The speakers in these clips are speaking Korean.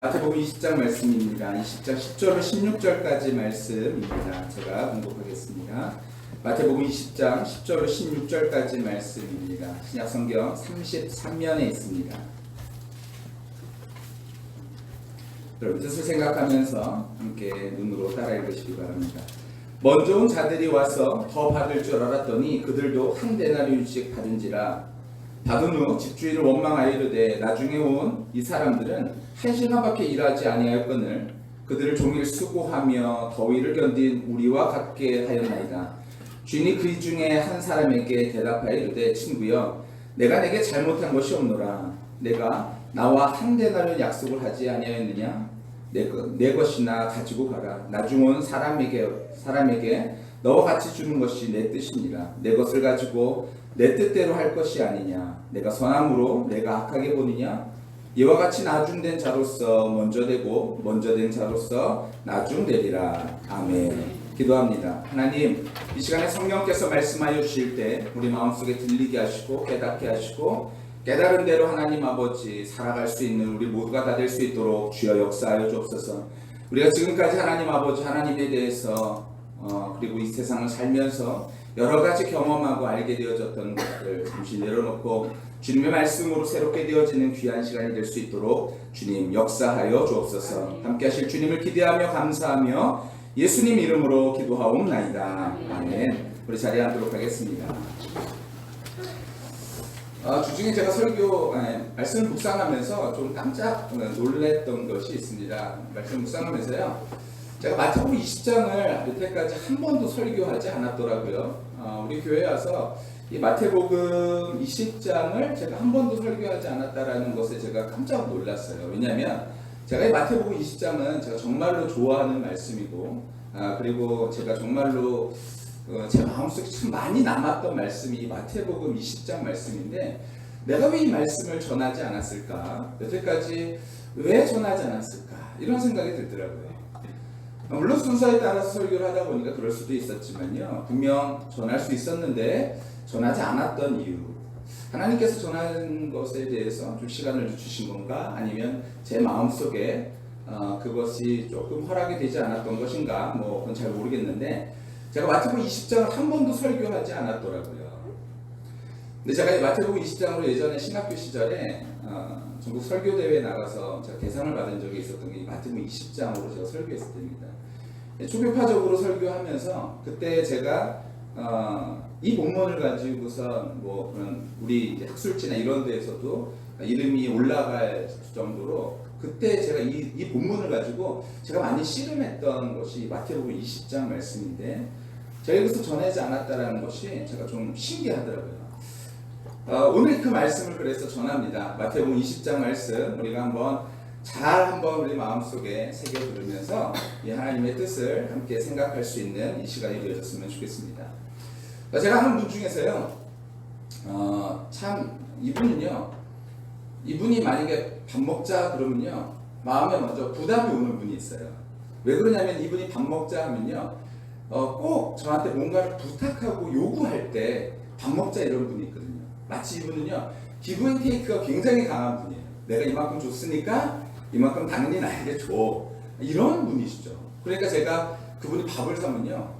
마태복음 20장 말씀입니다. 20장 10절로 16절까지 말씀입니다. 제가 공독하겠습니다. 마태복음 20장 10절로 16절까지 말씀입니다. 신약성경 33면에 있습니다. 여러분 뜻을 생각하면서 함께 눈으로 따라 읽으시기 바랍니다. 먼저 온 자들이 와서 더 받을 줄 알았더니 그들도 한 데나리온씩 받은지라. 받은 후 집주인을 원망하여 이르되 나중에 온 이 사람들은 한 시간밖에 일하지 아니하였거늘 그들을 종일 수고하며 더위를 견딘 우리와 같게 하였나이다. 주인이 그 중에 한 사람에게 대답하여 이르되 친구여 내가 내게 잘못한 것이 없노라. 내가 나와 한 데나리온 약속을 하지 아니하였느냐? 내 것이나 가지고 가라. 나중 온 사람에게 너와 같이 주는 것이 내 뜻이니라. 내 것을 가지고 내 뜻대로 할 것이 아니냐. 내가 선함으로 내가 악하게 보느냐. 이와 같이 나중된 자로서 먼저 되고 먼저 된 자로서 나중되리라. 아멘. 기도합니다. 하나님, 이 시간에 성령께서 말씀하여 주실 때 우리 마음속에 들리게 하시고 깨닫게 하시고 깨달은 대로 하나님 아버지 살아갈 수 있는 우리 모두가 다 될 수 있도록 주여 역사하여 주옵소서. 우리가 지금까지 하나님 아버지 하나님에 대해서 그리고 이 세상을 살면서 여러 가지 경험하고 알게 되어졌던 것들 잠시 내려놓고 주님의 말씀으로 새롭게 되어지는 귀한 시간이 될 수 있도록 주님 역사하여 주옵소서. 함께 하실 주님을 기대하며 감사하며 예수님 이름으로 기도하옵나이다. 아멘. 우리 자리에 앉도록 하겠습니다. 주중에 제가 말씀을 묵상하면서 좀 깜짝 놀랐던 것이 있습니다. 말씀 묵상하면서요. 제가 마태복음 20장을 여태까지 한 번도 설교하지 않았더라고요. 우리 교회에 와서 이 마태복음 20장을 제가 한 번도 설교하지 않았다라는 것에 제가 깜짝 놀랐어요. 왜냐하면 제가 이 마태복음 20장은 제가 정말로 좋아하는 말씀이고 그리고 제가 정말로 제 마음속에 참 많이 남았던 말씀이 이 마태복음 20장 말씀인데 내가 왜 이 말씀을 전하지 않았을까? 여태까지 왜 전하지 않았을까? 이런 생각이 들더라고요. 물론 순서에 따라서 설교를 하다 보니까 그럴 수도 있었지만요. 분명 전할 수 있었는데 전하지 않았던 이유, 하나님께서 전하는 것에 대해서 좀 시간을 주신 건가? 아니면 제 마음속에 그것이 조금 허락이 되지 않았던 것인가? 그건 잘 모르겠는데 제가 마태복음 20장을 한 번도 설교하지 않았더라고요. 근데 제가 마태복음 20장으로 예전에 신학교 시절에 전국 설교대회에 나가서 제가 대상을 받은 적이 있었던 게 마태복음 20장으로 제가 설교했을 때입니다. 초교파적으로 설교하면서 그때 제가 이 본문을 가지고서 그런 우리 이제 학술지나 이런 데에서도 이름이 올라갈 정도로 그때 제가 이 본문을 가지고 제가 많이 씨름했던 것이 마태복음 20장 말씀인데 제가 여기서 전하지 않았다라는 것이 제가 좀 신기하더라고요. 오늘 그 말씀을 그래서 전합니다. 마태복음 20장 말씀 우리가 한번 우리 마음속에 새겨 들으면서 이 하나님의 뜻을 함께 생각할 수 있는 이 시간이 되어졌으면 좋겠습니다. 제가 아는 분 중에서요, 참 이분이 만약에 밥 먹자 그러면요 마음에 먼저 부담이 오는 분이 있어요. 왜 그러냐면 이분이 밥 먹자 하면요 꼭 저한테 뭔가를 부탁하고 요구할 때 밥 먹자 이런 분이 있거든요. 마치 이분은요 기브 앤 테이크가 굉장히 강한 분이에요. 내가 이만큼 줬으니까 이만큼 당연히 나에게 줘, 이런 분이시죠. 그러니까 제가 그분이 밥을 사면요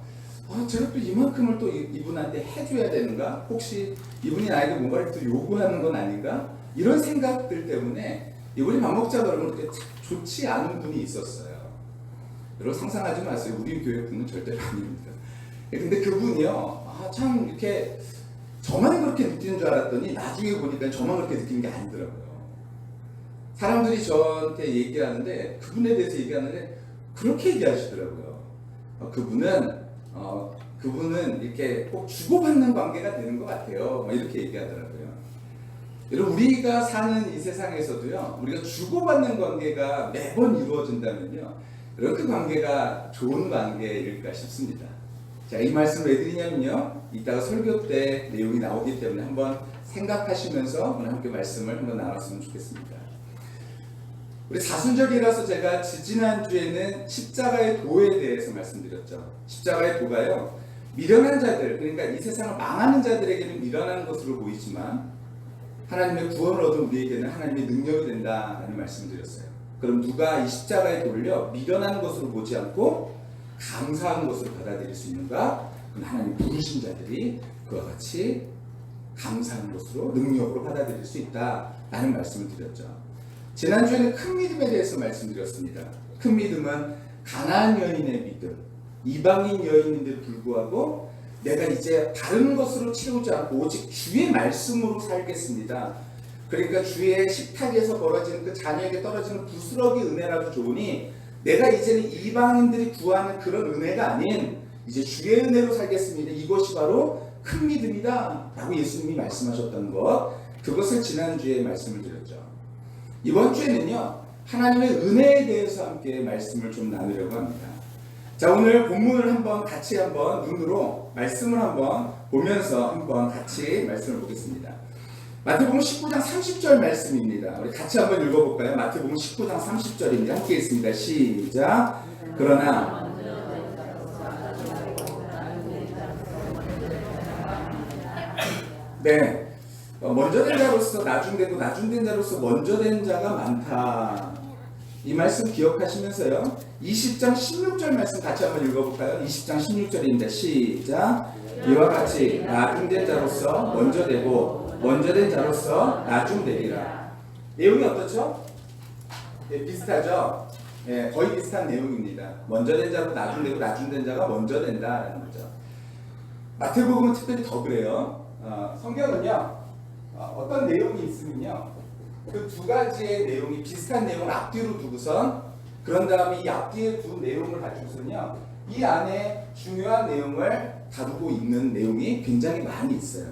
제가 또 이만큼을 또 이분한테 해줘야 되는가? 혹시 이분이 나에게 뭔가를 또 요구하는 건 아닌가? 이런 생각들 때문에 이분이 밥 먹자 그러면 그렇게 좋지 않은 분이 있었어요. 여러분 상상하지 마세요. 우리 교회 분은 절대로 아닙니다. 근데 그분이요 참 이렇게 저만 그렇게 느끼는 줄 알았더니 나중에 보니까 저만 그렇게 느끼는 게 아니더라고요. 사람들이 저한테 얘기하는데 그분에 대해서 얘기하는데 그렇게 얘기하시더라고요. 그분은 이렇게 꼭 주고받는 관계가 되는 것 같아요. 이렇게 얘기하더라고요. 여러분 우리가 사는 이 세상에서도요 우리가 주고받는 관계가 매번 이루어진다면요 그런 그 관계가 좋은 관계일까 싶습니다. 자, 이 말씀을 왜 드리냐면요 이따가 설교 때 내용이 나오기 때문에 한번 생각하시면서 오늘 함께 말씀을 한번 나눴으면 좋겠습니다. 우리 사순절이라서 제가 지지난주에는 십자가의 도에 대해서 말씀드렸죠. 십자가의 도가요 미련한 자들, 그러니까 이 세상을 망하는 자들에게는 미련한 것으로 보이지만 하나님의 구원을 얻은 우리에게는 하나님의 능력이 된다라는 말씀을 드렸어요. 그럼 누가 이 십자가의 돌을요 미련한 것으로 보지 않고 감사한 것으로 받아들일 수 있는가? 그럼 하나님 부르신 자들이 그와 같이 감사한 것으로 능력으로 받아들일 수 있다라는 말씀을 드렸죠. 지난주에는 큰 믿음에 대해서 말씀드렸습니다. 큰 믿음은 가나안 여인의 믿음, 이방인 여인인데도 불구하고 내가 이제 다른 것으로 채우지 않고 오직 주의 말씀으로 살겠습니다. 그러니까 주의 식탁에서 벌어지는 그 자녀에게 떨어지는 부스러기 은혜라도 좋으니 내가 이제는 이방인들이 구하는 그런 은혜가 아닌 이제 주의 은혜로 살겠습니다. 이것이 바로 큰 믿음이다 라고 예수님이 말씀하셨던 것, 그것을 지난주에 말씀을 드렸죠. 이번 주에는요 하나님의 은혜에 대해서 함께 말씀을 좀 나누려고 합니다. 자, 오늘 본문을 한번 같이 한번 눈으로 말씀을 한번 보면서 한번 같이 말씀을 보겠습니다. 마태복음 19장 30절 말씀입니다. 우리 같이 한번 읽어볼까요? 마태복음 19장 30절입니다. 함께 읽습니다. 시작. 그러나 네, 먼저 된 자로서 나중되고 나중된 자로서 먼저 된 자가 많다. 이 말씀 기억하시면서요 20장 16절 말씀 같이 한번 읽어볼까요? 20장 16절입니다. 시작. 이와 같이 나중된 자로서 먼저 되고 먼저 된 자로서 나중되리라. 내용이 어떻죠? 네, 비슷하죠? 네, 거의 비슷한 내용입니다. 먼저 된 자로 나중되고 나중된 자가 먼저 된다라는 거죠. 마태복음은 특별히 더 그래요. 성경은요 어떤 내용이 있으면요 그 두 가지의 내용이 비슷한 내용을 앞뒤로 두고선 그런 다음에 이 앞뒤에 두 내용을 가지고선요 이 안에 중요한 내용을 다루고 있는 내용이 굉장히 많이 있어요.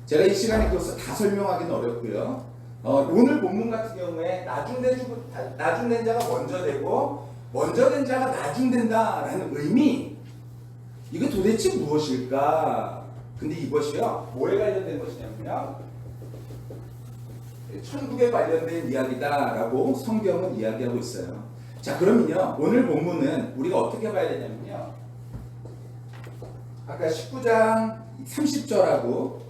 제가 이 시간에 그것을 다 설명하기는 어렵고요. 오늘 본문 같은 경우에 나중된 자가 먼저 되고 먼저 된 자가 나중된다라는 의미, 이게 도대체 무엇일까? 근데 이것이요 뭐에 관련된 것이냐면요 천국에 관련된 이야기다라고 성경은 이야기하고 있어요. 자, 그러면요 오늘 본문은 우리가 어떻게 봐야 되냐면요 아까 19장 30절하고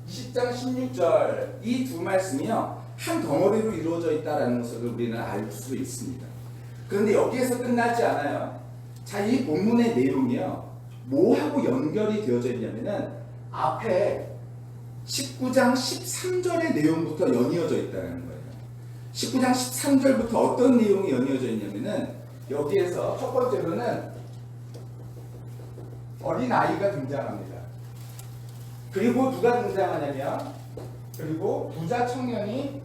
20장 16절 이 두 말씀이요 한 덩어리로 이루어져 있다는 것을 우리는 알 수 있습니다. 그런데 여기에서 끝나지 않아요. 자, 이 본문의 내용이요 뭐하고 연결이 되어져 있냐면은 앞에 19장 13절의 내용부터 연이어져 있다는 거예요. 19장 13절부터 어떤 내용이 연이어져 있냐면은 여기에서 첫 번째로는 어린아이가 등장합니다. 그리고 누가 등장하냐면 그리고 부자 청년이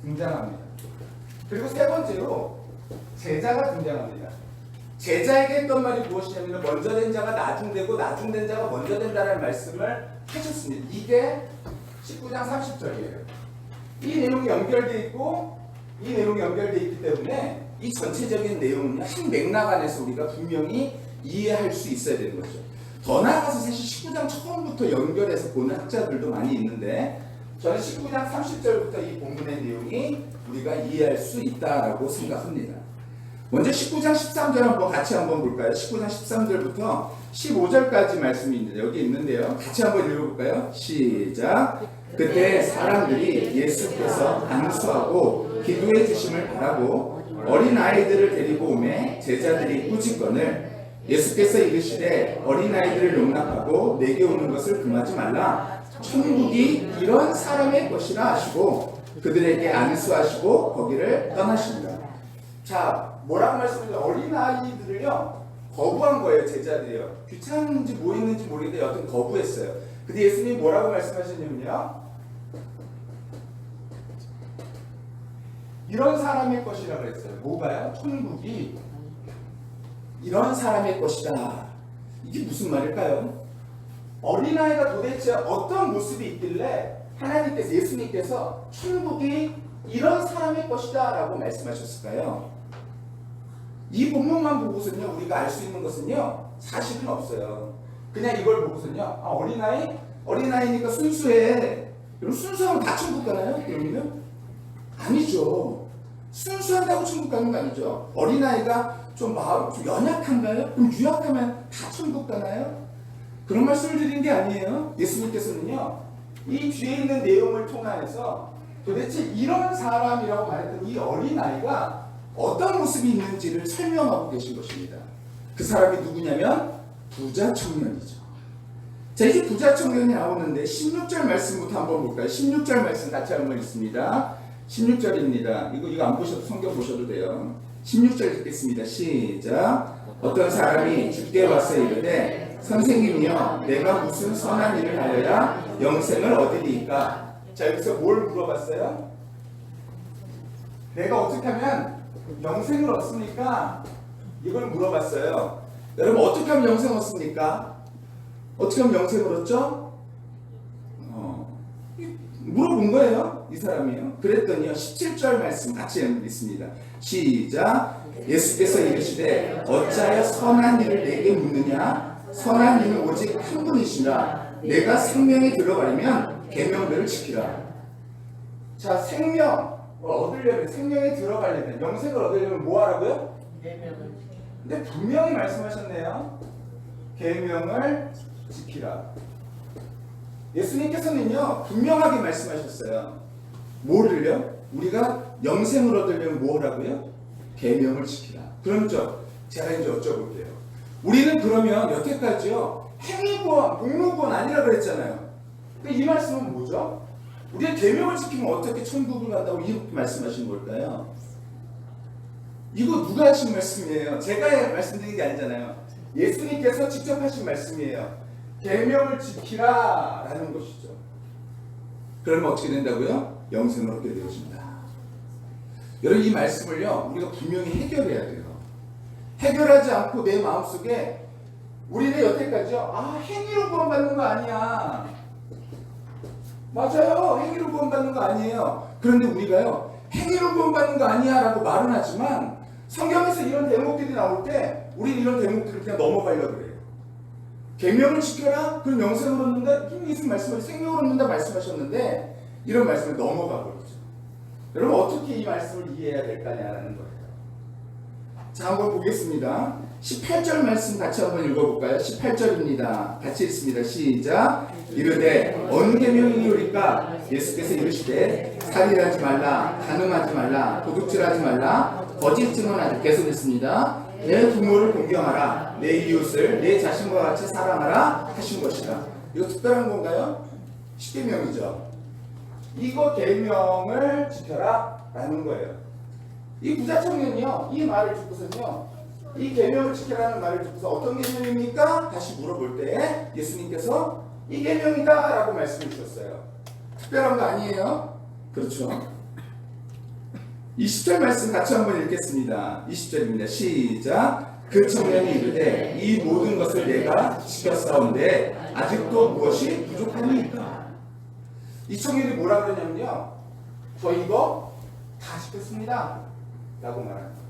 등장합니다. 그리고 세 번째로 제자가 등장합니다. 제자에게 했던 말이 무엇이냐면 먼저 된 자가 나중되고 나중된 자가 먼저 된다는 말씀을 하셨습니다. 이게 19장 30절이에요. 이 내용이 연결되어 있고 이 내용이 연결되어 있기 때문에 이 전체적인 내용은 한 맥락 안에서 우리가 분명히 이해할 수 있어야 되는 거죠. 더 나아가서 사실 19장 처음부터 연결해서 보는 학자들도 많이 있는데 저는 19장 30절부터 이 본문의 내용이 우리가 이해할 수 있다라고 생각합니다. 먼저 19장 13절 한번 같이 한번 볼까요? 19장 13절부터 15절까지 말씀이 있는데 여기 있는데요. 같이 한번 읽어볼까요? 시작. 그때 사람들이 예수께서 안수하고 기도해 주심을 바라고 어린아이들을 데리고 오매 제자들이 꾸짖거늘 예수께서 이르시되 어린아이들을 용납하고 내게 오는 것을 금하지 말라. 천국이 이런 사람의 것이라 하시고 그들에게 안수하시고 거기를 떠나십니다. 자, 뭐라고 말씀드려요? 어린아이들을요 거부한 거예요. 제자들이요. 귀찮은지 뭐 있는지 모르겠는데 여튼 거부했어요. 근데 예수님이 뭐라고 말씀하셨냐면요 이런 사람의 것이라고 했어요. 뭐가요? 천국이 이런 사람의 것이다. 이게 무슨 말일까요? 어린아이가 도대체 어떤 모습이 있길래 하나님께서 예수님께서 천국이 이런 사람의 것이다 라고 말씀하셨을까요? 이 본문만 보고서는요 우리가 알 수 있는 것은요 사실은 없어요. 그냥 이걸 보고서는요 어린아이니까 순수해. 그럼 순수하면 다 천국 가나요? 그러면요? 아니죠. 순수한다고 천국 가는 거 아니죠. 어린아이가 좀 마음 좀 연약한가요? 그럼 유약하면 다 천국 가나요? 그런 말씀을 드린 게 아니에요. 예수님께서는요 이 뒤에 있는 내용을 통해서 도대체 이런 사람이라고 말했던 이 어린아이가 어떤 모습이 있는지를 설명하고 계신 것입니다. 그 사람이 누구냐면 부자 청년이죠. 자, 이제 부자 청년이 나오는데 16절 말씀부터 한번 볼까요? 16절 말씀 같이 한번 읽습니다. 16절입니다. 이거 안 보셔도 성경 보셔도 돼요. 16절 읽겠습니다. 시작. 어떤 사람이 주께 와서 이르되 선생님이여 내가 무슨 선한 일을 하여야 영생을 얻으리이까? 자, 여기서 뭘 물어봤어요? 내가 어떻게 하면 영생을 얻습니까? 이걸 물어봤어요. 여러분 어떻게 하면 영생을 얻습니까? 어떻게 하면 영생을 얻죠? 물어본 거예요. 이 사람이요. 그랬더니요. 17절 말씀 같이 읽습니다. 시작. 예수께서 이르시되 어찌하여 선한 일을 내게 묻느냐? 선한 일은 오직 한 분이시라. 내가 생명에 들어가려면 계명들을 지키라. 자, 생명을 얻으려면, 생명에 들어가려면, 영생을 얻으려면 뭐 하라고요? 계명을. 근데 분명히 말씀하셨네요. 계명을 지키라. 예수님께서는요 분명하게 말씀하셨어요. 뭐를요? 우리가 영생을 얻으려면 뭐라고요? 계명을 지키라. 그렇죠? 제가 이제 여쭤볼게요. 우리는 그러면 여태까지요 행위구원, 복무구원 아니라 그랬잖아요. 근데 이 말씀은 뭐죠? 우리가 계명을 지키면 어떻게 천국을 간다고 이렇게 말씀하신 걸까요? 이거 누가 하신 말씀이에요? 제가 말씀드린 게 아니잖아요. 예수님께서 직접 하신 말씀이에요. 계명을 지키라 라는 것이죠. 그러면 어떻게 된다고요? 영생을 얻게 되어진다. 여러분 이 말씀을요 우리가 분명히 해결해야 돼요. 해결하지 않고 내 마음속에 우리는 여태까지요 행위로 구원받는 거 아니야. 맞아요. 행위로 구원받는 거 아니에요. 그런데 우리가요 행위로 구원받는 거 아니야 라고 말은 하지만 성경에서 이런 대목들이 나올 때 우리는 이런 대목들을 그냥 넘어가려고 그래요. 계명을 지켜라? 그럼 영생을 얻는다? 무슨 말씀을 생명을 얻는다 말씀하셨는데 이런 말씀을 넘어가 버리죠. 여러분 어떻게 이 말씀을 이해해야 될까냐라는 거예요. 자, 한번 보겠습니다. 18절 말씀 같이 한번 읽어볼까요? 18절입니다. 같이 읽습니다. 시작. 이르되 어느 계명이니까 예수께서 이르시되 살인하지 말라, 간음하지 말라, 도둑질하지 말라, 거짓 증언하지. 계속 읽습니다. 내 부모를 공경하라, 내 이웃을 내 자신과 같이 사랑하라 하신 것이다. 이거 특별한 건가요? 10계명이죠. 이거 계명을 지켜라 라는 거예요. 이 부자 청년이요 이 말을 듣고서는요 이 계명을 지키라는 말을 듣고서 어떤 계명입니까? 다시 물어볼 때 예수님께서 이 계명이다 라고 말씀해 주셨어요. 특별한 거 아니에요? 그렇죠. 20절 말씀 같이 한번 읽겠습니다. 20절입니다. 시작. 그 청년이 이르되 이 모든 것을 내가 지켰사온데 아직도 무엇이 부족하니까? 이 청년이 뭐라 그러냐면요 저 이거 다 지켰습니다 라고 말합니다.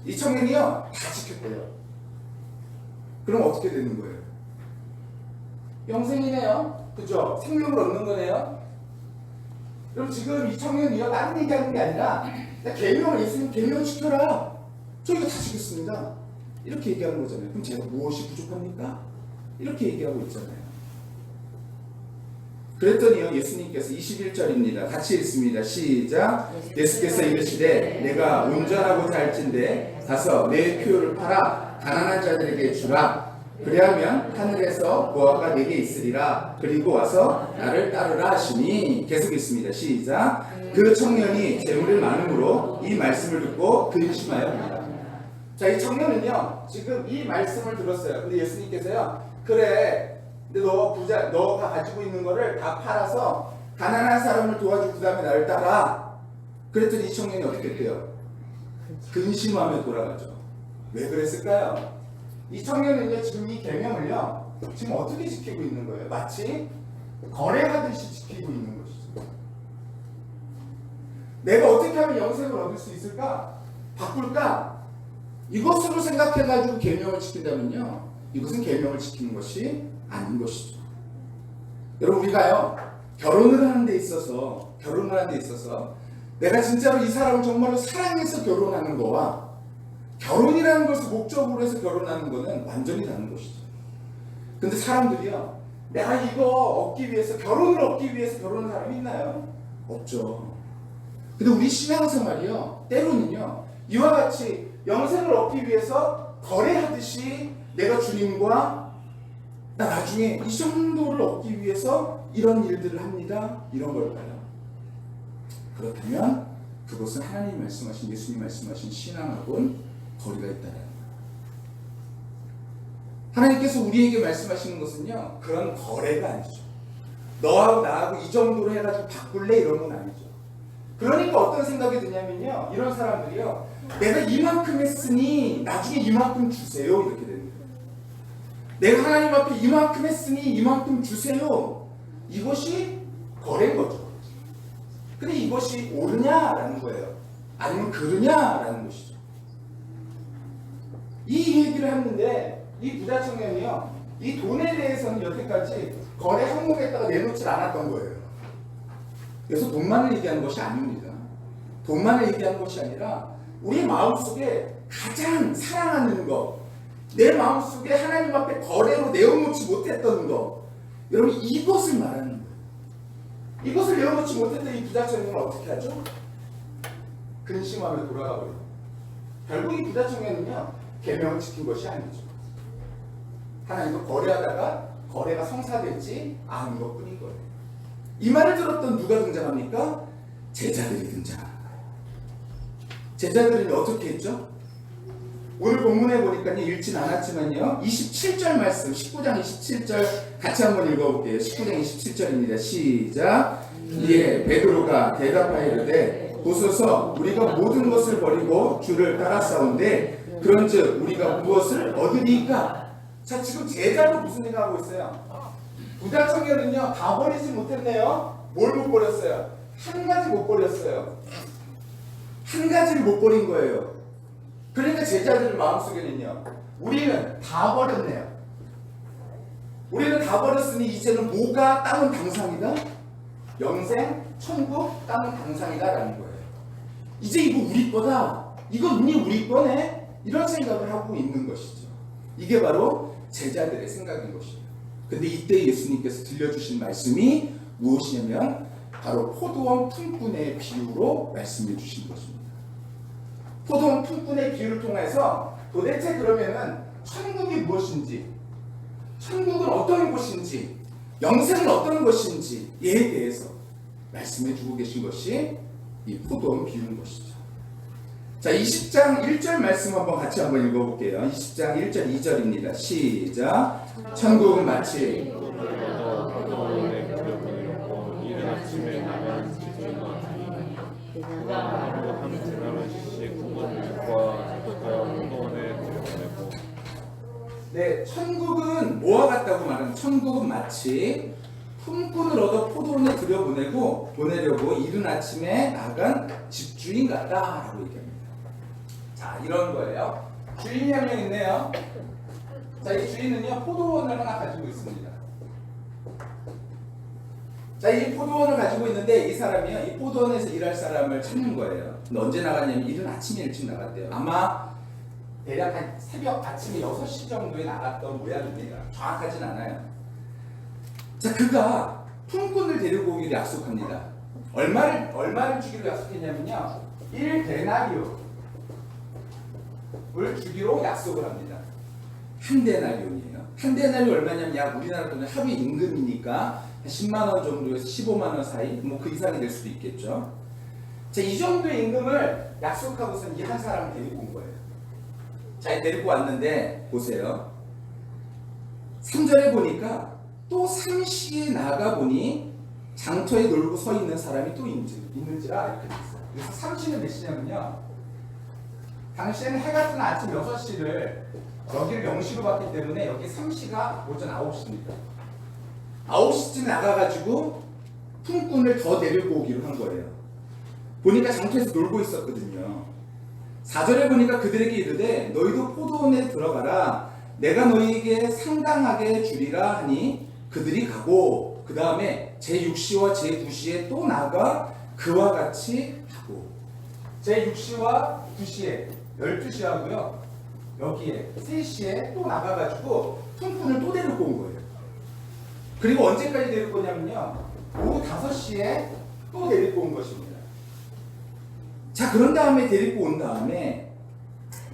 이 청년이요 다 지켰대요. 그럼 어떻게 되는 거예요? 영생이네요. 그죠? 생명을 얻는 거네요. 그럼 지금 이 청년이요 다른 얘기하는 게 아니라 계명을 예수님 계명을 지켜라. 저 이거 다 지켰습니다. 이렇게 얘기하는 거잖아요. 그럼 제가 무엇이 부족합니까? 이렇게 얘기하고 있잖아요. 그랬더니요 예수님께서 21절입니다. 같이 읽습니다. 시작. 예수께서 이르시되 내가 운전하고자 할진대 가서 내 표를 팔아 가난한 자들에게 주라. 그리하면 하늘에서 보화가 내게 있으리라. 그리고 와서 나를 따르라 하시니. 계속 있습니다. 시작. 그 청년이 재물이 많음으로 이 말씀을 듣고 근심하여 갑니다. 자, 이 청년은요 지금 이 말씀을 들었어요. 근데 예수님께서요 그래 근데 너가 가지고 있는 거를 다 팔아서 가난한 사람을 도와주고 그 다음에 나를 따라. 그랬더니 이 청년이 어떻게 했대요? 근심하며 돌아가죠. 왜 그랬을까요? 이 청년은요 지금 이 계명을요 지금 어떻게 지키고 있는 거예요? 마치 거래하듯이 지키고 있는 것이죠. 내가 어떻게 하면 영생을 얻을 수 있을까? 바꿀까? 이것으로 생각해가지고 계명을 지킨다면요 이것은 계명을 지키는 것이 아닌 것이죠. 여러분 우리가요 결혼을 하는 데 있어서 내가 진짜로 이 사람을 정말로 사랑해서 결혼하는 거와 결혼이라는 것을 목적으로 해서 결혼하는 거는 완전히 다른 것이죠. 근데 사람들이요 내가 이거 얻기 위해서 결혼을 얻기 위해서 결혼하는 사람이 있나요? 없죠. 근데 우리 신앙생활이요, 때로는요, 이와 같이 영생을 얻기 위해서 거래하듯이 내가 주님과 나 나중에 이 정도를 얻기 위해서 이런 일들을 합니다. 이런 걸까요? 그렇다면 그것은 하나님 말씀하신, 예수님 말씀하신 신앙하고는 거리가 있다는 거예요. 하나님께서 우리에게 말씀하시는 것은요, 그런 거래가 아니죠. 너하고 나하고 이 정도로 해가지고 바꿀래? 이런 건 아니죠. 그러니까 어떤 생각이 드냐면요, 이런 사람들이요, 내가 이만큼 했으니 나중에 이만큼 주세요, 이렇게 되는 거예요. 내가 하나님 앞에 이만큼 했으니 이만큼 주세요. 이것이 거래인 거죠. 근데 이것이 옳으냐라는 거예요. 아니면 그르냐라는 것이죠. 이 얘기를 했는데 이 부자 청년이요, 이 돈에 대해서는 여태까지 거래 항목에다가 내놓지 않았던 거예요. 그래서 돈만을 얘기하는 것이 아닙니다. 돈만을 얘기하는 것이 아니라 우리 마음속에 가장 사랑하는 것, 내 마음속에 하나님 앞에 거래로 내어놓지 못했던 것, 여러분 이것을 말하는 거예요. 이것을 내어놓지 못했던 이 부자 청년은 어떻게 하죠? 근심하며 돌아가 버려요. 결국 이 부자 청년은요, 계명을 지킨 것이 아니죠. 하나님과 거래하다가 거래가 성사되지 않은 것뿐인 거예요. 이 말을 들었던 누가 등장합니까? 제자들이 등장합니다. 제자들은 어떻게 했죠? 오늘 본문에 보니까요, 읽진 않았지만요, 27절 말씀, 19장 27절 같이 한번 읽어볼게요. 19장 27절입니다. 시작. 이에 베드로가 대답하여 이르되 보소서 우리가 모든 것을 버리고 주를 따랐사온데 그런즉 우리가 무엇을 얻으리까? 자, 지금 제자도 무슨 생각하고 있어요? 부자 청년은요, 다 버리지 못했네요. 뭘 못 버렸어요? 한 가지 못 버렸어요. 한 가지를 못 버린 거예요. 그러니까 제자들 마음속에는요, 우리는 다 버렸네요. 우리는 다 버렸으니 이제는 뭐가 땅은 당상이다? 영생, 천국, 땅은 당상이다 라는 거예요. 이제 이거 우리 거다. 이거 이미 우리 거네. 이런 생각을 하고 있는 것이죠. 이게 바로 제자들의 생각인 것이에요. 근데 이때 예수님께서 들려주신 말씀이 무엇이냐면 바로 포도원 품꾼의 비유로 말씀해 주신 것입니다. 포도원 품꾼의 비유를 통해서 도대체 그러면은 천국이 무엇인지, 천국은 어떤 곳인지, 영생은 어떤 것인지에 대해서 말씀해 주고 계신 것이 이 포도원 비유인 것이죠. 자, 20장 1절 말씀 같이 한번 읽어볼게요. 20장 1절 2절입니다. 시작. 천국은 마치 이른 아침에 나간 집주인과 같으니 그가 하루 한 데나리씩 부모님과 포도원에 들여보내고. 네, 천국은 뭐와 같다고 말하는, 천국은 마치 품꾼을 얻어 포도원에 보내려고 이른 아침에 나간 집주인 같다라고 얘기합니다. 자, 이런 거예요. 주인이 한 명 있네요. 자, 이 주인은요, 포도원을 하나 가지고 있습니다. 자, 이 포도원을 가지고 있는데 이 사람이요, 이 포도원에서 일할 사람을 찾는 거예요. 근데 언제 나갔냐면 이른 아침에 일찍 나갔대요. 아마 대략 한 새벽 아침에 6시 정도에 나갔던 모양입니다. 정확하진 않아요. 자, 그가 품꾼을 데리고 오기로 약속합니다. 얼마를 주기로 약속했냐면요, 1데나리오를 주기로 약속을 합니다. 한 데나리온이에요. 한 데나리온 얼마냐면 약 우리나라 돈은 하루 임금이니까 10만 원 정도에서 15만 원 사이, 뭐 그 이상이 될 수도 있겠죠. 자, 이 정도의 임금을 약속하고선 이 한 사람을 데리고 온 거예요. 자, 데리고 왔는데 보세요. 3절에 보니까 또 상시에 나가보니 장터에 놀고 서 있는 사람이 또 있는지라 이렇게 돼 있어요. 그래서 상시는 몇 시냐면요, 당시에는 해가 뜨는 아침 6시를 여기를 0시로 봤기 때문에 여기 3시가 오전 9시입니다. 9시쯤 나가가지고 품꾼을 더 데리고 오기로 한 거예요. 보니까 장터에서 놀고 있었거든요. 4절에 보니까 그들에게 이르되 너희도 포도원에 들어가라. 내가 너희에게 상당하게 주리라 하니 그들이 가고, 그 다음에 제6시와 제9시에 또 나가 그와 같이 하고. 제6시와 2시에 12시 하고요, 여기에 3시에 또 나가가지고 품꾼을 또 데리고 온 거예요. 그리고 언제까지 데리고 오냐면요, 오후 5시에 또 데리고 온 것입니다. 자, 그런 다음에 데리고 온 다음에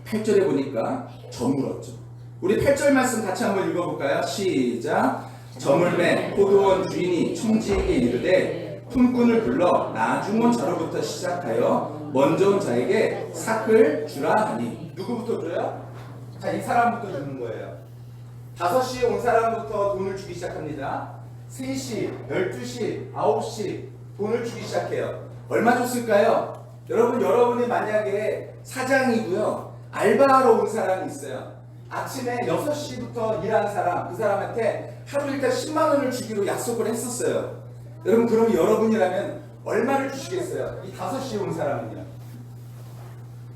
8절에 보니까 저물었죠. 우리 8절 말씀 같이 한번 읽어볼까요? 시작. 저물매 포도원 주인이 청지에게 이르되 품꾼을 불러 나중 온 자로부터 시작하여 먼저 온 자에게 삭을 주라 하니. 누구부터 줘요? 자, 이 사람부터 주는 거예요. 5시에 온 사람부터 돈을 주기 시작합니다. 3시, 12시, 9시 돈을 주기 시작해요. 얼마 줬을까요? 여러분이 만약에 사장이고요, 알바하러 온 사람이 있어요. 아침에 6시부터 일하는 사람, 그 사람한테 하루 일단 10만 원을 주기로 약속을 했었어요. 여러분, 그럼 여러분이라면 얼마를 주시겠어요? 이 5시에 온 사람은요.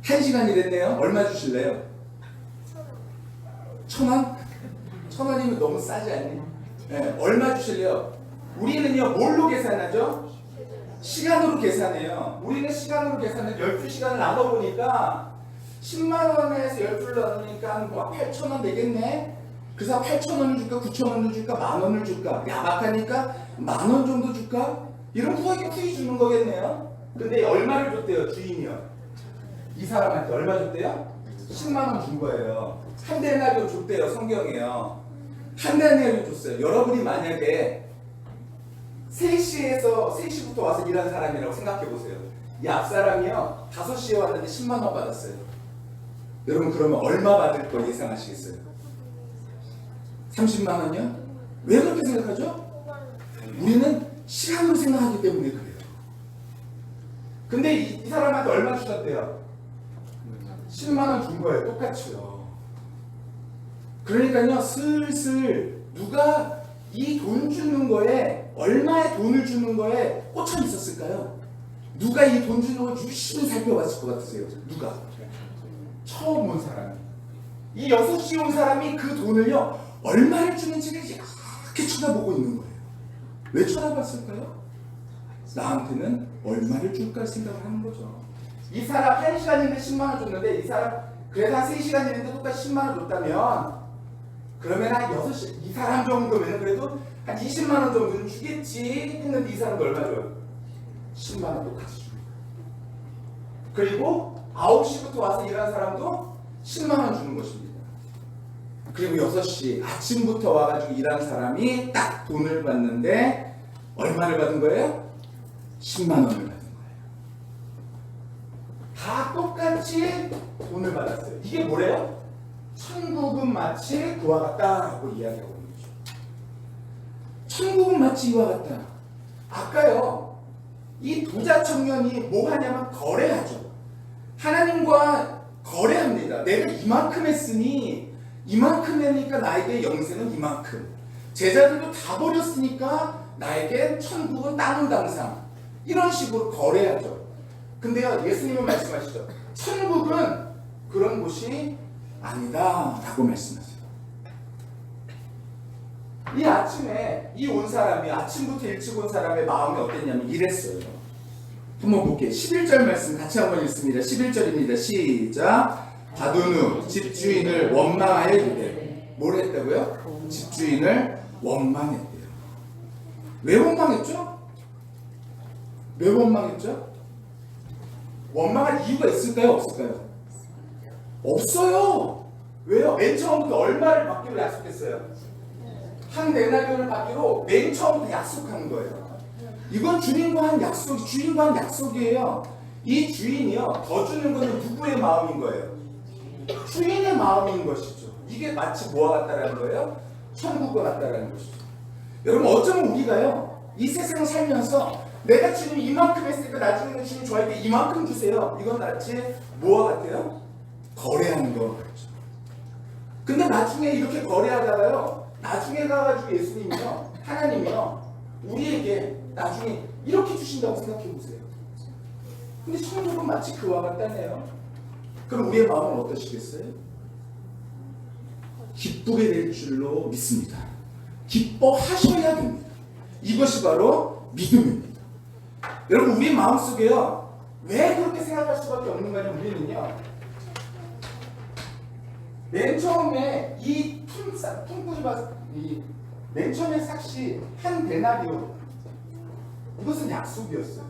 1시간 일했네요. 얼마 주실래요? 1,000원? 1,000원이면 너무 싸지 않니? 네, 얼마 주실래요? 우리는요, 뭘로 계산하죠? 시간으로 계산해요. 우리는 시간으로 계산해 12시간을 나눠보니까 10만 원에서 12를 나누니까 뭐 8,000원 되겠네? 그래서 8,000원을 줄까? 9,000원을 줄까? 만 원을 줄까? 야박하니까 만 원 정도 줄까? 이런 후하게 주는 거겠네요. 근데 얼마를 줬대요, 주인이요? 이 사람한테 얼마 줬대요? 10만 원 준 거예요. 한 데나리오 줬대요, 성경에요. 한 데나리오 줬어요. 여러분이 만약에 3시부터 와서 일하는 사람이라고 생각해 보세요. 이 앞사람이요, 5시에 왔는데 10만 원 받았어요. 여러분, 그러면 얼마 받을 거 예상하시겠어요? 30만 원이요? 왜 그렇게 생각하죠? 우리는 시간으로 생각하기 때문에 그래요. 근데 이 사람한테 얼마 주셨대요? 10만 원 준 거예요. 똑같이요. 그러니까요, 슬슬 누가 이 돈 주는 거에, 얼마의 돈을 주는 거에 꽂혀 있었을까요? 누가 이 돈 주는 걸 유심히 살펴봤을 것 같으세요? 누가? 처음 온 사람이. 이 6시에 온 사람이 그 돈을요, 얼마를 주는지를 이렇게 쳐다보고 있는 거예요. 왜 쳐다봤을까요? 나한테는 얼마를 줄까 생각을 하는 거죠. 이 사람 1시간인데 10만 원 줬는데, 이 사람 그래도 한 3시간인데 똑같이 10만 원 줬다면, 그러면 한 6시, 이 사람 정도면 그래도 한 20만 원 정도는 주겠지 했는데, 이 사람도 얼마 줘요? 10만 원 똑같이 주는 거예요. 그리고 9시부터 와서 일하는 사람도 10만 원 주는 것입니다. 그리고 6시 아침부터 와가지고 일하는 사람이 딱 돈을 받는데 얼마를 받은 거예요? 10만 원을 받은 거예요. 다 똑같이 돈을 받았어요. 이게 뭐래요? 천국은 마치 그와 같다고 이야기하고 있는 거죠. 천국은 마치 이와 같다. 아까요, 이 부자 청년이 뭐 하냐면 거래하죠. 하나님과 거래합니다. 내가 이만큼 했으니 이만큼 하니까 나에게 영생은 이만큼. 제자들도 다 버렸으니까 나에게 천국은 땅은 당상. 이런 식으로 거래하죠. 근데요, 예수님은 말씀하시죠. 천국은 그런 곳이 아니다 라고 말씀하세요. 이 아침에 이 온 사람이, 아침부터 일찍 온 사람의 마음이 어땠냐면 이랬어요. 한번 볼게요. 11절 말씀 같이 한번 읽습니다. 11절입니다. 시작. 받은 후 집주인을 원망하여 이르되. 뭘 했다고요? 집주인을 원망했대요. 왜 원망했죠? 왜 원망했죠? 원망할 이유가 있을까요? 없을까요? 없어요. 왜요? 맨 처음부터 얼마를 받기로 약속했어요? 한 데나리온을 받기로 맨 처음부터 약속한 거예요. 이건 주인과 한 약속이에요. 이 주인이요, 더 주는 것은 누구의 마음인 거예요? 주인의 마음인 것이죠. 이게 마치 뭐와 같다라는 거예요? 천국과 같다라는 것이죠. 여러분, 어쩌면 우리가요, 이 세상을 살면서 내가 지금 이만큼 했으니까 나중에는 주님 저에게 이만큼 주세요. 이건 마치 뭐와 같아요? 거래하는 거 같죠. 근데 나중에 이렇게 거래하다가요, 나중에 가가지고 예수님이요, 하나님이요, 우리에게 나중에 이렇게 주신다고 생각해 보세요. 근데 천국은 마치 그와 같다네요. 그럼 우리의 마음은 어떠시겠어요? 기쁘게 될 줄로 믿습니다. 기뻐하셔야 됩니다. 이것이 바로 믿음입니다. 여러분, 우리 마음속에요, 왜 그렇게 생각할 수밖에 없는 거냐면, 우리는요, 맨 처음에 이 품꾼이 맨 처음에 삭시 한 데나리온, 이것은 약속이었어요.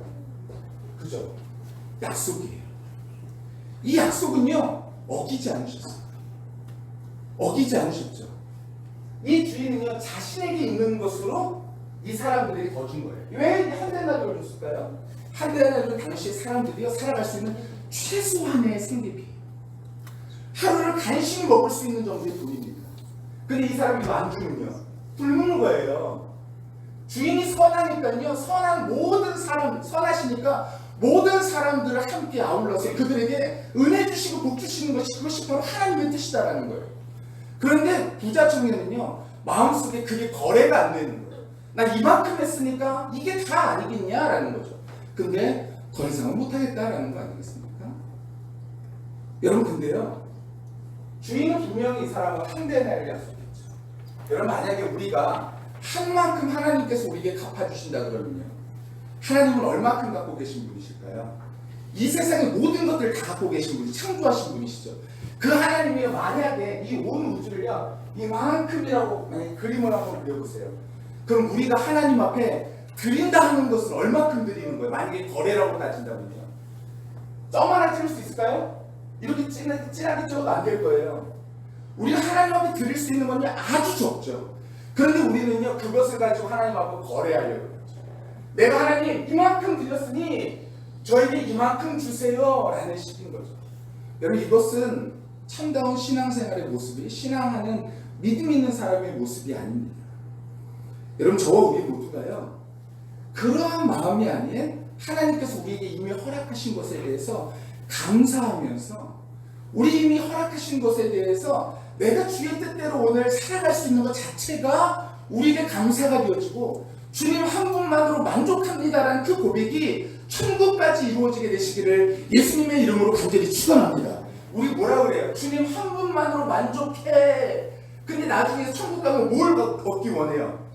그죠? 약속이에요. 이 약속은요, 어기지 않으셨어요. 어기지 않으셨죠. 이 주인은요, 자신에게 있는 것으로 이 사람들에게 더 준 거예요. 왜 한 데나리온을 줬을까요? 한 데나리온은 당시 사람들이 살아갈 수 있는 최소한의 생계비, 하루를 간신히 먹을 수 있는 정도의 돈입니다. 근데 이 사람이 이거 안 주면요, 굶는 거예요. 주인이 선하니까요, 선한 모든 사람, 선하시니까 모든 사람들을 함께 아울러서 그들에게 은혜 주시고 복 주시는 그것이 바로 하나님의 뜻이다라는 거예요. 그런데 부자 청년은요, 마음속에 그게 거래가 안 되는 거예요. 나 이만큼 했으니까 이게 다 아니겠냐라는 거죠. 근데 더 이상은 못하겠다라는 거 아니겠습니까? 여러분, 근데요, 주인은 분명히 이 사람은 한 데나리온을 약속했죠. 여러분, 만약에 우리가 한 만큼 하나님께서 우리에게 갚아주신다 그러면요, 하나님은 얼마큼 갖고 계신 분이실까요? 이 세상의 모든 것들을 다 갖고 계신 분이, 창조하신 분이시죠. 그 하나님이 만약에 이 온 우주를요, 이만큼이라고 만약에 그림을 한번 그려보세요. 그럼 우리가 하나님 앞에 드린다 하는 것은 얼마큼 드리는 거예요? 만약에 거래라고 따진다면요, 점 하나 찍을 수 있을까요? 이렇게 진하게 찍어도 안 될 거예요. 우리가 하나님 앞에 드릴 수 있는 건요, 아주 적죠. 그런데 우리는요, 그것을 가지고 하나님 앞에 거래하려고 그러죠. 내가 하나님 이만큼 드렸으니 저에게 이만큼 주세요 라는 식인 거죠. 여러분, 이것은 참다운 신앙생활의 모습이, 신앙하는 믿음 있는 사람의 모습이 아닙니다. 여러분, 저와 우리 모두가요, 그러한 마음이 아닌 하나님께서 우리에게 이미 허락하신 것에 대해서 감사하면서, 우리 이미 허락하신 것에 대해서 내가 주의 뜻대로 오늘 살아갈 수 있는 것 자체가 우리에게 감사가 되어지고, 주님 한 분만으로 만족합니다라는 그 고백이 천국까지 이루어지게 되시기를 예수님의 이름으로 간절히 축원합니다. 우리 뭐라 그래요? 주님 한 분만으로 만족해. 근데 나중에 천국 가면 뭘 얻기 원해요?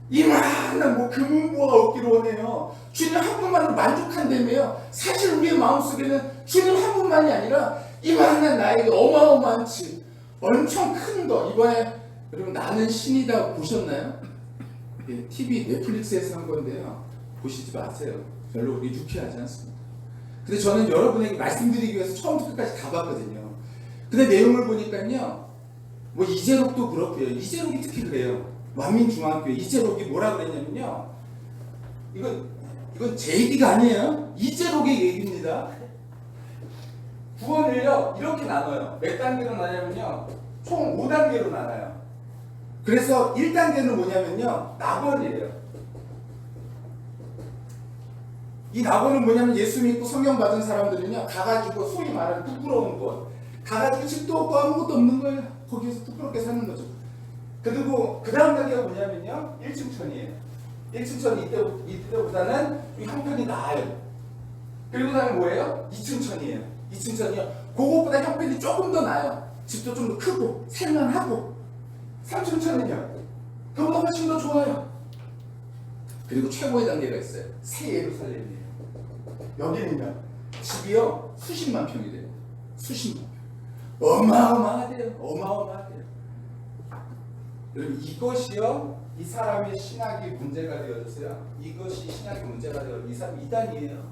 이만한 금은보화 얻기를 원해요. 주님 한 분만으로 만족한다며요. 사실 우리의 마음속에는 주님 한 분만이 아니라 이만한 나에게 어마어마한 집, 엄청 큰 거. 이번에 여러분, 나는 신이다 보셨나요? 예, TV 넷플릭스에서 한 건데요, 보시지 마세요. 별로 우리 유쾌하지 않습니다. 근데 저는 여러분에게 말씀드리기 위해서 처음부터 끝까지 다 봤거든요. 근데 내용을 보니까요, 뭐 이재록도 그렇고요. 이재록이 특히 그래요. 완민중앙교회 이재록이 뭐라 그랬냐면요, 이건 제 얘기가 아니에요. 이재록의 얘기입니다. 구원을요, 이렇게 나눠요. 몇 단계로 나냐면요, 총 5단계로 나눠요. 그래서 1단계는 뭐냐면요, 낙원이래요. 이 낙원은 뭐냐면, 예수 믿고 성령 받은 사람들은요, 가가지고 소위 말하는 부끄러운 곳, 가가지고 집도 없고 아무것도 없는 거예요. 거기에서 부끄럽게 사는 거죠. 그리고 그 다음 단계가 뭐냐면요, 1층천이에요. 1층천이 이때보다는 형편이 나아요. 그리고 그 다음에 뭐예요? 2층천이에요. 2층천이요. 그것보다 형편이 조금 더 나아요. 집도 좀 더 크고 살만하고. 3층천은요, 그보다 훨씬 더 좋아요. 그리고 최고의 단계가 있어요. 새 예루살렘이에요. 여기는요, 집이요 수십만 평이 돼요. 수십만 평. 어마어마하대요. 어마어마하대요. 여러분, 이것이요, 이 사람의 신학이 문제가 되어졌어요. 이것이 신학의 문제가 되어, 이 사람 이단이에요.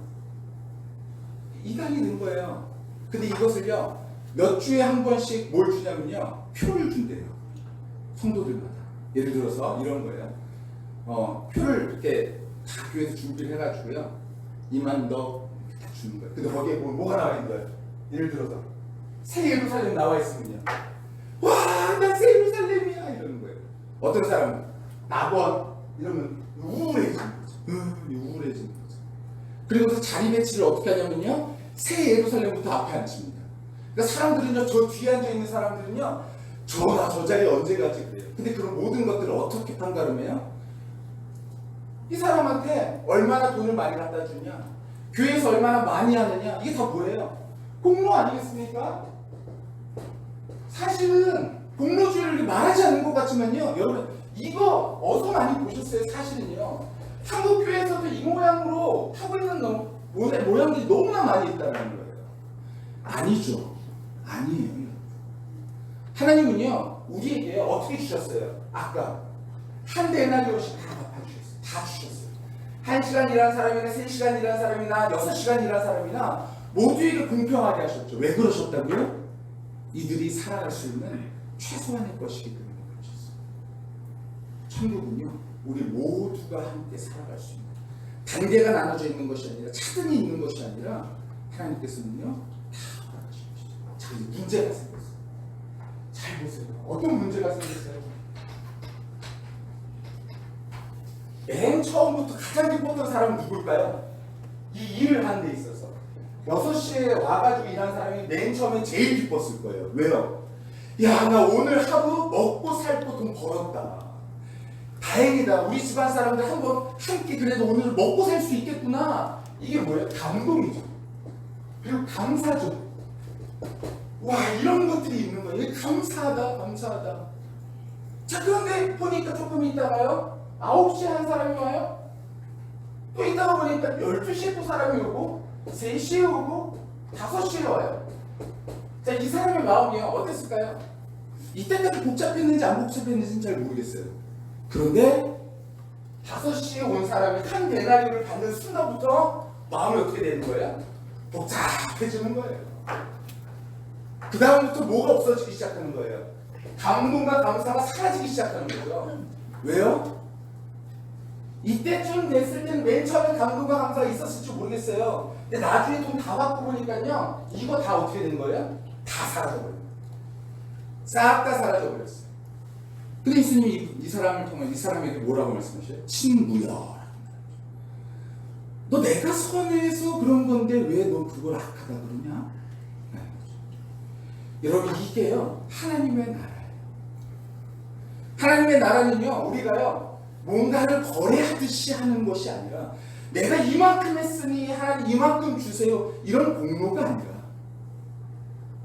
이단이 된 거예요. 근데 이것을요, 몇 주에 한 번씩 뭘 주냐면요, 표를 준대요. 성도들마다. 예를 들어서 이런 거예요. 표를 이렇게 다 교회에서 준비를 해가지고요, 이만 너 다 주는 거예요. 근데 거기에 뭐가 나와 있는 거예요? 예를 들어서 새 예루살렘 나와 있으면요, 와, 나 새 예루살렘이야 이러는 거예요. 어떤 사람은 낙원 이러면 우울해지는 거죠. 우울해지는 거죠. 그리고 그 자리 배치를 어떻게 하냐면요, 새 예루살렘부터 앞에 앉힙니다. 그러니까 사람들은요, 저 뒤에 앉아 있는 사람들은요, 저 자리에 언제 가지 그래요. 근데 그런 모든 것들을 어떻게 판가름해요? 이 사람한테 얼마나 돈을 많이 갖다 주냐, 교회에서 얼마나 많이 하느냐, 이게 다 뭐예요? 공로 아니겠습니까? 사실은 공로주의를 말하지 않는 것 같지만요, 여러분, 이거 어서 많이 보셨어요. 사실은요, 한국 교회에서도 이 모양으로 하고 있는 모양들이 너무나 많이 있다는 거예요. 아니죠. 아니에요. 하나님은요, 우리에게 어떻게 주셨어요? 아까 한 데나리온씩 다 갚아주셨어요. 다 주셨어요. 1시간 일한 사람이나 3시간 일한 사람이나 6시간 일한 사람이나 모두에게 공평하게 하셨죠. 왜 그러셨다고요? 이들이 살아갈 수 있는 최소한의 것이기 때문에 그러셨어요. 천국은요, 우리 모두가 함께 살아갈 수 있는, 단계가 나눠져 있는 것이 아니라 차등이 있는 것이 아니라 하나님께서는요 다 허락하신 것이죠. 자, 이제 문제가 생겼어요. 잘 보세요. 어떤 문제가 생겼어요? 맨 처음부터 가장 기뻤던 사람은 누굴까요? 이 일을 하는 데 있어서 6시에 와가지고 일하는 사람이 맨 처음에 제일 기뻤을 거예요. 왜요? 야, 나 오늘 하루 먹고 살고 돈 벌었다. 다행이다. 우리 집안 사람들 한번 함께 그래도 오늘 먹고 살 수 있겠구나. 이게 뭐예요? 감동이죠. 그리고 감사죠. 와, 이런 것들이 있는 거예요. 감사하다, 감사하다. 자, 그런데 보니까 조금 있다가요, 9시에 한 사람이 와요. 또 있다가 보니까 12시에 또 사람이 오고, 3시에 오고, 5시에 와요. 자, 이 사람의 마음이 어땠을까요? 이때까지 복잡했는지 안 복잡했는지는 잘 모르겠어요. 그런데 5시에 온 사람이 한 데나리를 받는 순간부터 마음이 어떻게 되는 거예요? 복잡해지는 거예요. 그 다음부터 뭐가 없어지기 시작하는 거예요? 감동과 감사가 사라지기 시작하는 거죠. 왜요? 이때쯤 됐을 때는 맨 처음에 감동과 감사가 있었을지 모르겠어요. 근데 나중에 돈 다 받고 보니까요, 이거 다 어떻게 되는 거예요? 다 사라져버려요. 싹 다 사라져버렸어요. 근데 예수님이 이 사람을 통해 이 사람에게 뭐라고 말씀하셔요? 친구야. 너 내가 선해서 그런 건데 왜 너 그걸 악하다 그러냐? 여러분, 이게요 하나님의 나라예요. 하나님의 나라는요, 우리가요 뭔가를 거래하듯이 하는 것이 아니라 내가 이만큼 했으니 하나님 이만큼 주세요 이런 공로가 아니라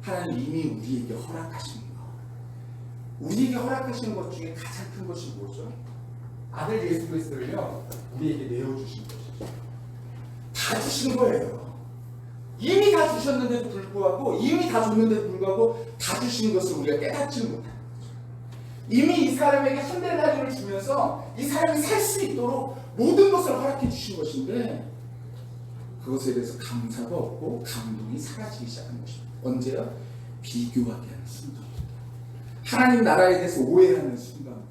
하나님 이미 우리에게 허락하신 것, 우리에게 허락하신 것 중에 가장 큰 것이 뭐죠? 아들 예수 그리스도를요 우리에게 내어주신 것이죠. 다 주신 거예요. 이미 다 주셨는데도 불구하고, 이미 다 줬는데도 불구하고 다 주신 것을 우리가 깨닫지 못하는 거죠. 이미 이 사람에게 한 데나리를 주면서 이 사람이 살 수 있도록 모든 것을 허락해 주신 것인데 그것에 대해서 감사가 없고 감동이 사라지기 시작한 것입니다. 언제요? 비교하게 하는 순간부터, 하나님 나라에 대해서 오해하는 순간부터.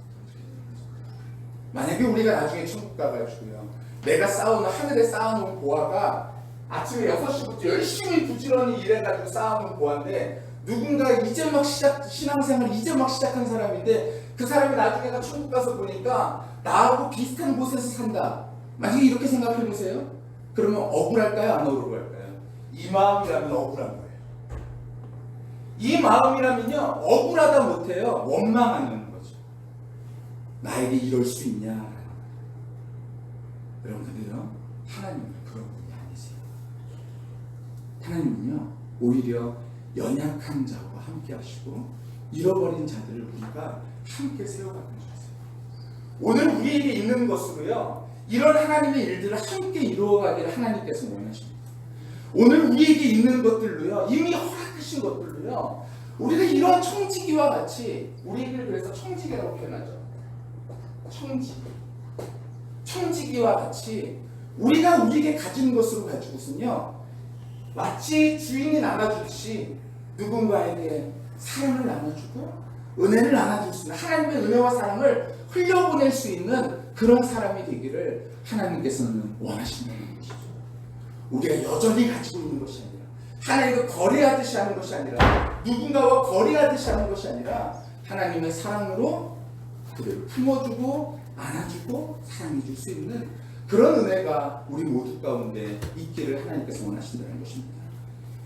만약에 우리가 나중에 천국 가가지고요, 내가 하늘에 쌓아놓은 보화가 아침에 6시부터 열심히 부지런히 일해가지고 쌓아놓은 보화인데 누군가 이제 막 신앙생활 이제 막 시작한 사람인데 그 사람이 나중에 천국 가서 보니까 나하고 비슷한 곳에서 산다. 만약에 이렇게 생각해 보세요. 그러면 억울할까요? 안 억울할까요? 이 마음이라면 억울한 거예요. 이 마음이라면요 억울하다 못해요, 원망하는 거죠. 나에게 이럴 수 있냐? 여러분, 근데요 하나님은 그런 분이 아니세요. 하나님은요 오히려 연약한 자와 함께 하시고 잃어버린 자들을 우리가 함께 세워가는 주세요. 오늘 우리에게 있는 것으로요 이런 하나님의 일들을 함께 이루어가기를 하나님께서 원하십니다. 오늘 우리에게 있는 것들로요, 이미 허락하신 것들로요, 우리가 이런 청지기와 같이, 우리를 그래서 청지기라고 표현하죠. 청지기와 같이 우리가 우리에게 가진 것으로 가지고서는요 마치 주인이 나눠주듯이 누군가에게 사랑을 나눠주고 은혜를 나눠줄 수 있는, 하나님의 은혜와 사랑을 흘려보낼 수 있는 그런 사람이 되기를 하나님께서는 원하신다는 것이죠. 우리가 여전히 가지고 있는 것이 아니라, 하나님과 거래하듯이 하는 것이 아니라, 누군가와 거래하듯이 하는 것이 아니라 하나님의 사랑으로 그들을 품어주고 안아주고 사랑해줄 수 있는 그런 은혜가 우리 모두 가운데 있기를 하나님께서 원하신다는 것입니다.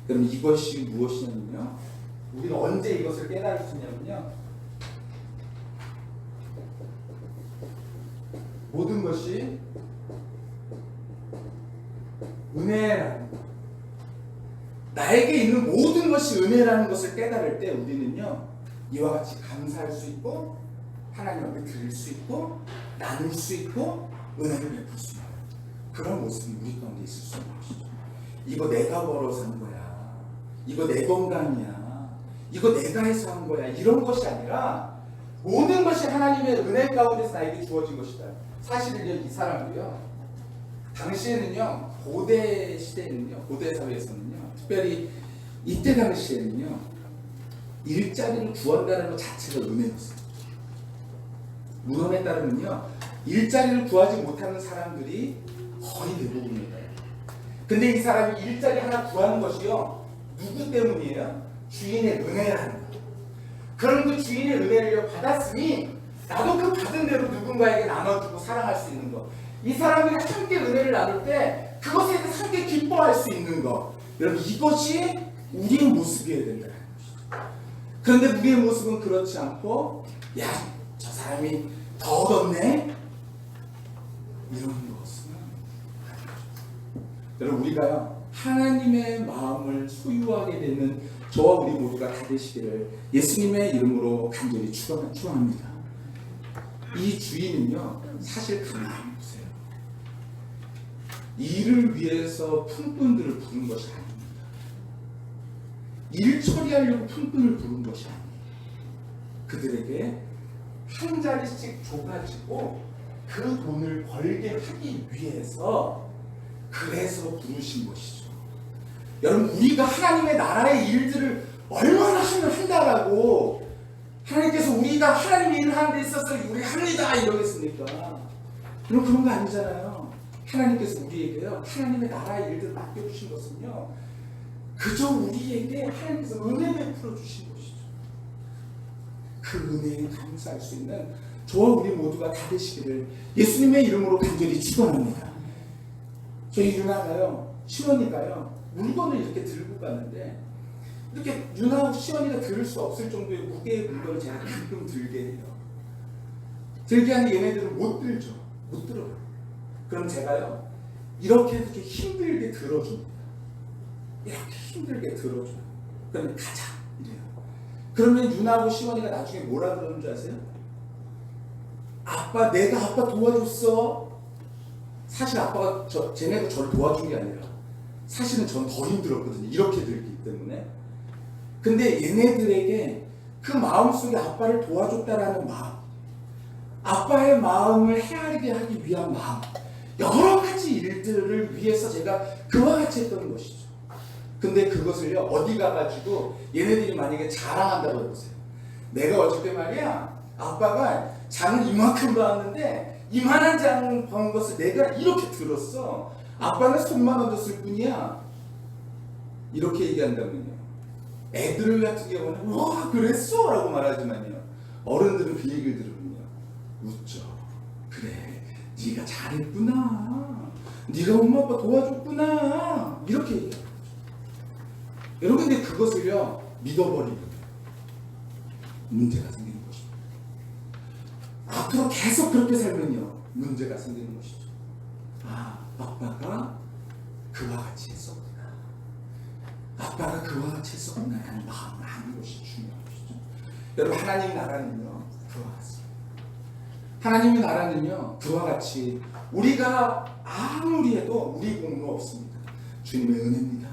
그럼 이것이 무엇이냐면요, 우리는 언제 이것을 깨달을 수 있냐면요, 모든 것이 은혜라는 것, 나에게 있는 모든 것이 은혜라는 것을 깨달을 때 우리는요 이와 같이 감사할 수 있고 하나님 앞에 드릴 수 있고 나눌 수 있고 은혜를 베풀 수 있는 그런 모습이 우리 가운데 있을 수 있는 것이죠. 이거 내가 벌어서 한 거야, 이거 내 건강이야, 이거 내가 해서 한 거야, 이런 것이 아니라 모든 것이 하나님의 은혜 가운데서 나에게 주어진 것이다. 사실은요 이 사람도요 당시에는요, 고대 시대에는요, 고대 사회에서는요, 특별히 이때 당시에는요, 일자리를 구한다는 것 자체가 은혜였어요. 문헌에 따르면요, 일자리를 구하지 못하는 사람들이 거의 대부분입니다. 근데 이 사람이 일자리 하나 구하는 것이요, 누구 때문이에요? 주인의 은혜라는 거예요. 그런 그 주인의 은혜를 받았으니 나도 그 받은 대로 누군가에게 나눠주고 사랑할 수 있는 것. 이 사람들이 함께 은혜를 나눌 때 그것에 대해서 함께 기뻐할 수 있는 것. 여러분, 이것이 우리의 모습이어야 된다는 것이죠. 그런데 우리의 모습은 그렇지 않고, 야, 저 사람이 더 얻었네? 이런 것은 아니죠. 여러분, 우리가요, 하나님의 마음을 소유하게 되는 저와 우리 모두가 다 되시기를 예수님의 이름으로 간절히 축원합니다. 이 주인은요, 사실 가만히 보세요. 일을 위해서 품꾼들을 부른 것이 아닙니다. 일 처리하려고 품꾼을 부른 것이 아니에요. 그들에게 한 자리씩 줘가지고 그 돈을 벌게 하기 위해서 그래서 부르신 것이죠. 여러분, 우리가 하나님의 나라의 일들을 얼마나 한다라고 하나님께서 우리가 하나님의 일을 하는 데 있어서 우리 합니다 이러겠습니까? 여러분, 그런 거 아니잖아요. 하나님께서 우리에게요, 하나님의 나라의 일들을 맡겨주신 것은요, 그저 우리에게 하나님께서 은혜 베풀어 주신 것이죠. 그 은혜에 감사할 수 있는 저와 우리 모두가 다 되시기를 예수님의 이름으로 간절히 축원합니다. 저희 유나가요, 시원이가요, 물건을 이렇게 들고 가는데 이렇게 유나 시원이가 들을 수 없을 정도의 무게의 물건을 제가 가끔 들게 해요. 들게 하는 얘네들은 못 들죠. 못 들어요. 그럼 제가요, 이렇게 힘들게 들어줍니다. 이렇게 힘들게 들어줘요. 그러면 가자 이래요. 그러면 유나하고 시원이가 나중에 뭐라 그러는 줄 아세요? 아빠, 내가 아빠 도와줬어. 사실 아빠가 쟤네가 저를 도와준 게 아니라 사실은 전 더 힘들었거든요. 이렇게 들기 때문에. 근데 얘네들에게 그 마음속에 아빠를 도와줬다라는 마음, 아빠의 마음을 헤아리게 하기 위한 마음, 여러 가지 일들을 위해서 제가 그와 같이 했던 것이죠. 근데 그것을요, 어디 가가지고 얘네들이 만약에 자랑한다고 해보세요. 내가 어저께 말이야, 아빠가 장을 이만큼 봐왔는데 이만한 장 본 것을 내가 이렇게 들었어. 아빠는 손만 얹었을 뿐이야. 이렇게 얘기한다면요, 애들 같은 경우는 와 그랬어? 라고 말하지만요, 어른들은 그 얘기를 들으면요 웃죠. 그래, 네가 잘했구나, 네가 엄마 아빠 도와줬구나, 이렇게 얘기해요. 여러분, 근데 그것을요 믿어버리면 문제가 생기는 것입니다. 앞으로 계속 그렇게 살면요 문제가 생기는 것이죠. 아, 아빠가 그와 같이 했었구나, 아빠가 그와 같이 했었구나 하는 마음을 아는 것이 중요한 것이죠. 여러분, 하나님의 나라는요 그와 같습니다. 하나님의 나라는요 그와 같이 우리가 아무리 해도 우리 공로 없습니다. 주님의 은혜입니다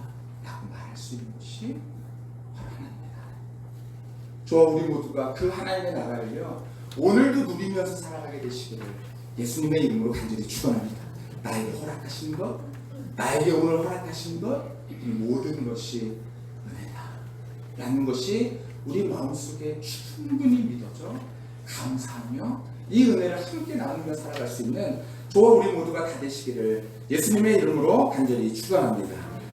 라고 말할 수 있는 것이 바로 하나님의 나라입니다. 저와 우리 모두가 그 하나님의 나라를요 오늘도 누리면서 살아가게 되시기를 예수님의 이름으로 간절히 축원합니다. 나에게 허락하신 것, 나에게 오늘 허락하신 것, 이 모든 것이 은혜다 라는 것이 우리 마음속에 충분히 믿어져 감사하며 이 은혜를 함께 나누며 살아갈 수 있는 저와 우리 모두가 다 되시기를 예수님의 이름으로 간절히 축원합니다.